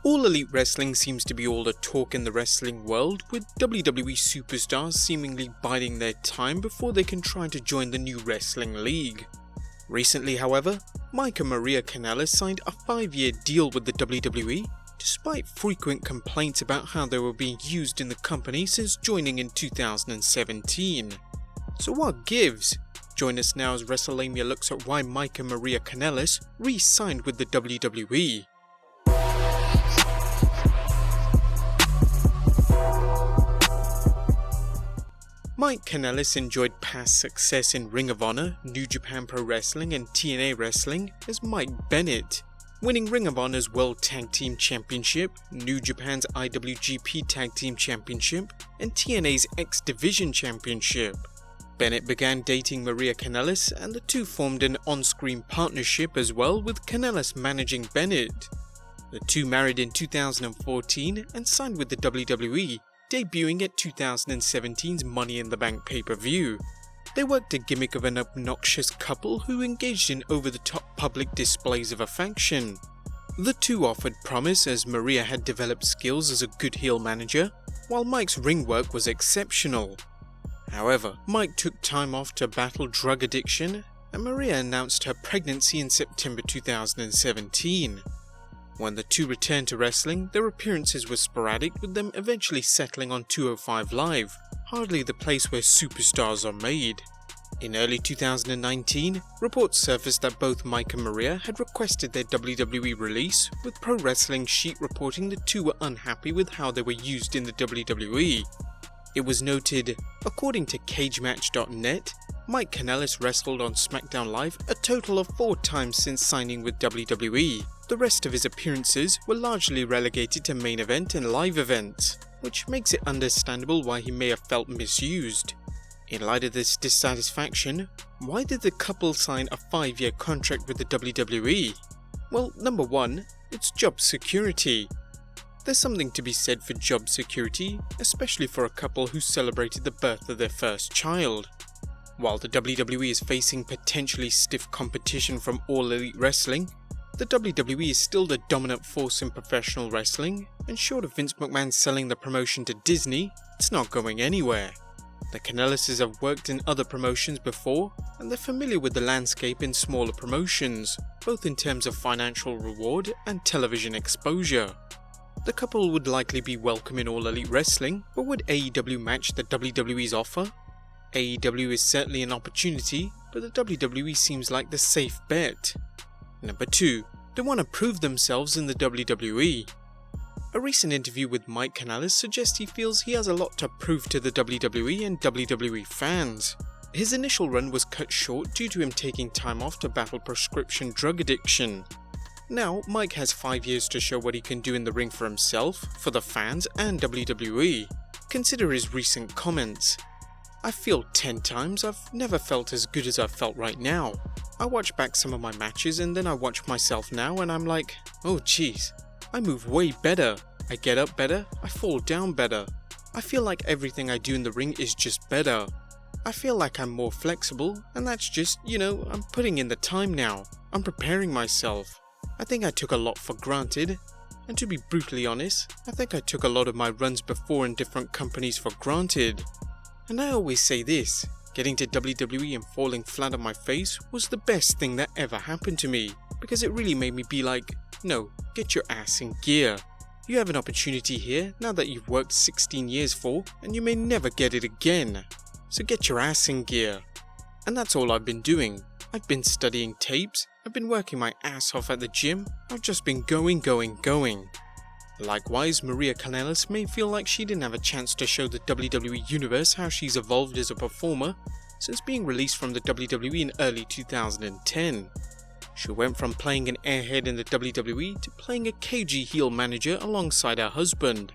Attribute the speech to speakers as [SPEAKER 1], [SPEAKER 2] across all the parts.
[SPEAKER 1] All Elite Wrestling seems to be all the talk in the wrestling world, with WWE Superstars seemingly biding their time before they can try to join the new wrestling league. Recently, however, Mike and Maria Kanellis signed a 5-year deal with the WWE, despite frequent complaints about how they were being used in the company since joining in 2017. So what gives? Join us now as WrestleLamia looks at why Mike and Maria Kanellis re-signed with the WWE. Mike Kanellis enjoyed past success in Ring of Honor, New Japan Pro Wrestling and TNA Wrestling as Mike Bennett, winning Ring of Honor's World Tag Team Championship, New Japan's IWGP Tag Team Championship, and TNA's X Division Championship. Bennett began dating Maria Kanellis and the two formed an on-screen partnership as well, with Kanellis managing Bennett. The two married in 2014 and signed with the WWE, debuting at 2017's Money in the Bank pay-per-view. They worked a gimmick of an obnoxious couple who engaged in over-the-top public displays of affection. The two offered promise as Maria had developed skills as a good heel manager, while Mike's ring work was exceptional. However, Mike took time off to battle drug addiction, and Maria announced her pregnancy in September 2017. When the two returned to wrestling, their appearances were sporadic, with them eventually settling on 205 Live, hardly the place where superstars are made. In early 2019, reports surfaced that both Mike and Maria had requested their WWE release, with Pro Wrestling Sheet reporting the two were unhappy with how they were used in the WWE. It was noted, according to CageMatch.net, Mike Kanellis wrestled on SmackDown Live a total of 4 times since signing with WWE. The rest of his appearances were largely relegated to main event and live events, which makes it understandable why he may have felt misused. In light of this dissatisfaction, why did the couple sign a 5-year contract with the WWE? Well, number one, it's job security. There's something to be said for job security, especially for a couple who celebrated the birth of their first child. While the WWE is facing potentially stiff competition from All Elite Wrestling, the WWE is still the dominant force in professional wrestling, and short of Vince McMahon selling the promotion to Disney, it's not going anywhere. The Kanellises have worked in other promotions before, and they're familiar with the landscape in smaller promotions, both in terms of financial reward and television exposure. The couple would likely be welcome in All Elite Wrestling, but would AEW match the WWE's offer? AEW is certainly an opportunity, but the WWE seems like the safe bet. Number 2. They want to prove themselves in the WWE. A recent interview with Mike Kanellis suggests he feels he has a lot to prove to the WWE and WWE fans. His initial run was cut short due to him taking time off to battle prescription drug addiction. Now, Mike has 5 years to show what he can do in the ring for himself, for the fans, and WWE. Consider his recent comments. "I feel 10 times I've never felt as good as I felt right now. I watch back some of my matches and then I watch myself now and I'm like, oh jeez, I move way better. I get up better, I fall down better. I feel like everything I do in the ring is just better. I feel like I'm more flexible, and that's just, I'm putting in the time now. I'm preparing myself. I think I took a lot for granted, and to be brutally honest, I think I took a lot of my runs before in different companies for granted. And I always say this, getting to WWE and falling flat on my face was the best thing that ever happened to me, because it really made me be like, no, get your ass in gear. You have an opportunity here now that you've worked 16 years for, and you may never get it again. So get your ass in gear." And that's all I've been doing. I've been studying tapes, I've been working my ass off at the gym, I've just been going. Likewise, Maria Kanellis may feel like she didn't have a chance to show the WWE Universe how she's evolved as a performer since being released from the WWE in early 2010. She went from playing an airhead in the WWE to playing a cagey heel manager alongside her husband.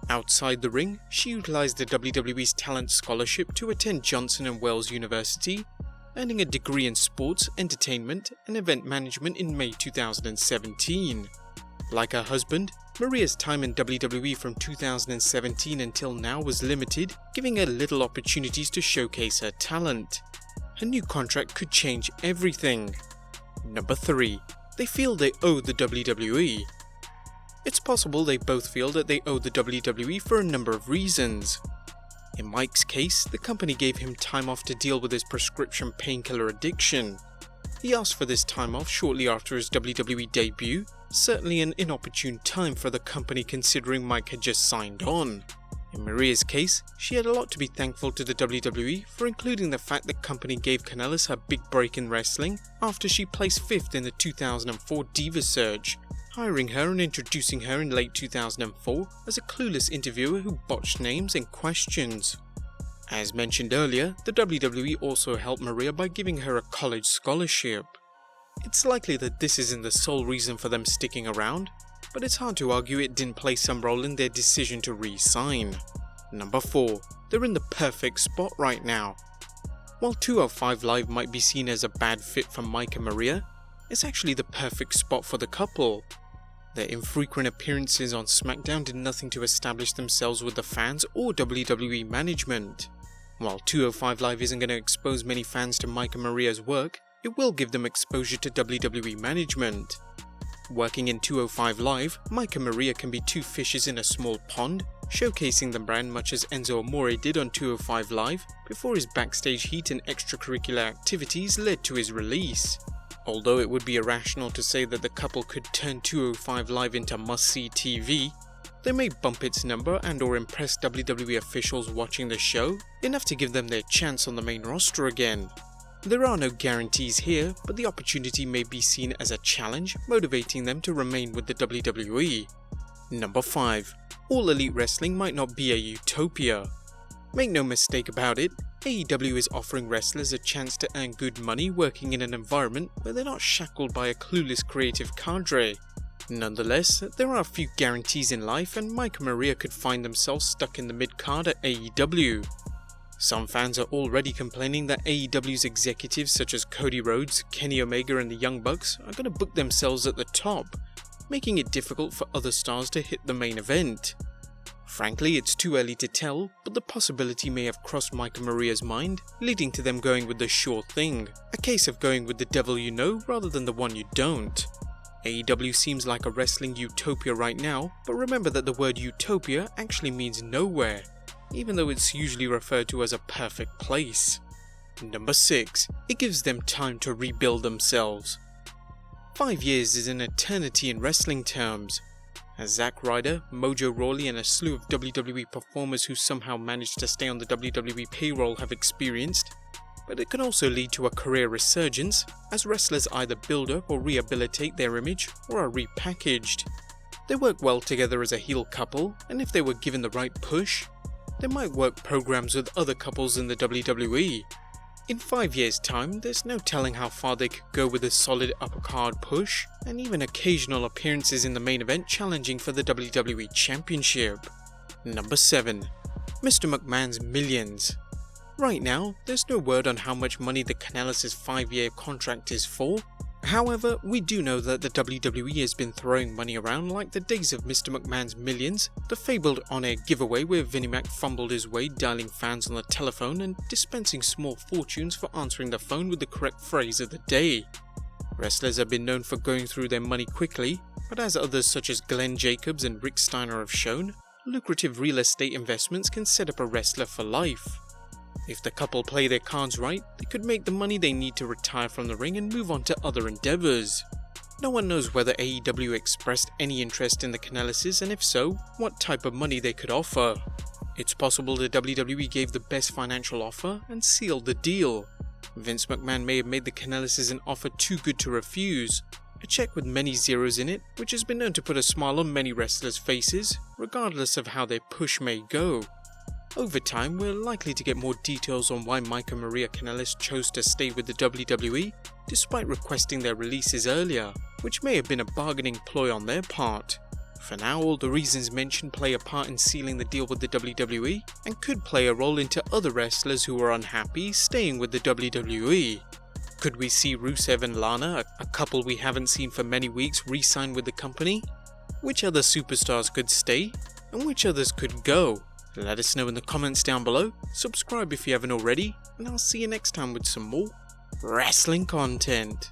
[SPEAKER 1] Outside the ring, she utilized the WWE's talent scholarship to attend Johnson & Wales University, earning a degree in sports, entertainment, and event management in May 2017. Like her husband, Maria's time in WWE from 2017 until now was limited, giving her little opportunities to showcase her talent. Her new contract could change everything. Number 3. They feel they owe the WWE. It's possible they both feel that they owe the WWE for a number of reasons. In Mike's case, the company gave him time off to deal with his prescription painkiller addiction. He asked for this time off shortly after his WWE debut, certainly an inopportune time for the company considering Mike had just signed on. In Maria's case, she had a lot to be thankful to the WWE for, including the fact the company gave Kanellis her big break in wrestling after she placed 5th in the 2004 Diva Surge, hiring her and introducing her in late 2004 as a clueless interviewer who botched names and questions. As mentioned earlier, the WWE also helped Maria by giving her a college scholarship. It's likely that this isn't the sole reason for them sticking around, but it's hard to argue it didn't play some role in their decision to re-sign. Number 4. They're in the perfect spot right now. While 205 Live might be seen as a bad fit for Mike and Maria, it's actually the perfect spot for the couple. Their infrequent appearances on SmackDown did nothing to establish themselves with the fans or WWE management. While 205 Live isn't going to expose many fans to Mike and Maria's work, it will give them exposure to WWE management. Working in 205 Live, Mike and Maria can be two fishes in a small pond, showcasing the brand much as Enzo Amore did on 205 Live before his backstage heat and extracurricular activities led to his release. Although it would be irrational to say that the couple could turn 205 Live into must-see TV, they may bump its number and/or impress WWE officials watching the show enough to give them their chance on the main roster again. There are no guarantees here, but the opportunity may be seen as a challenge, motivating them to remain with the WWE. Number 5. All Elite Wrestling might not be a utopia. Make no mistake about it, AEW is offering wrestlers a chance to earn good money working in an environment where they're not shackled by a clueless creative cadre. Nonetheless, there are a few guarantees in life, and Mike and Maria could find themselves stuck in the mid-card at AEW. Some fans are already complaining that AEW's executives such as Cody Rhodes, Kenny Omega and the Young Bucks are going to book themselves at the top, making it difficult for other stars to hit the main event. Frankly, it's too early to tell, but the possibility may have crossed Mike and Maria's mind, leading to them going with the sure thing, a case of going with the devil you know rather than the one you don't. AEW seems like a wrestling utopia right now, but remember that the word utopia actually means nowhere, even though it's usually referred to as a perfect place. Number 6. It gives them time to rebuild themselves. 5 years is an eternity in wrestling terms. As Zack Ryder, Mojo Rawley and a slew of WWE performers who somehow managed to stay on the WWE payroll have experienced, but it can also lead to a career resurgence as wrestlers either build up or rehabilitate their image or are repackaged. They work well together as a heel couple, and if they were given the right push, they might work programs with other couples in the WWE. In 5 years' time, there's no telling how far they could go with a solid upper card push, and even occasional appearances in the main event challenging for the WWE Championship. Number 7. Mr. McMahon's millions. Right now, there's no word on how much money the Kanellis' 5-year contract is for. However, we do know that the WWE has been throwing money around like the days of Mr. McMahon's Millions, the fabled on-air giveaway where Vinnie Mac fumbled his way dialing fans on the telephone and dispensing small fortunes for answering the phone with the correct phrase of the day. Wrestlers have been known for going through their money quickly, but as others such as Glenn Jacobs and Rick Steiner have shown, lucrative real estate investments can set up a wrestler for life. If the couple play their cards right, they could make the money they need to retire from the ring and move on to other endeavors. No one knows whether AEW expressed any interest in the Kanellis, and if so, what type of money they could offer. It's possible the WWE gave the best financial offer and sealed the deal. Vince McMahon may have made the Kanellis an offer too good to refuse, a check with many zeros in it, which has been known to put a smile on many wrestlers' faces, regardless of how their push may go. Over time, we're likely to get more details on why Mike and Maria Kanellis chose to stay with the WWE, despite requesting their releases earlier, which may have been a bargaining ploy on their part. For now, all the reasons mentioned play a part in sealing the deal with the WWE, and could play a role into other wrestlers who are unhappy staying with the WWE. Could we see Rusev and Lana, a couple we haven't seen for many weeks, re-sign with the company? Which other superstars could stay, and which others could go? Let us know in the comments down below, subscribe if you haven't already, and I'll see you next time with some more wrestling content.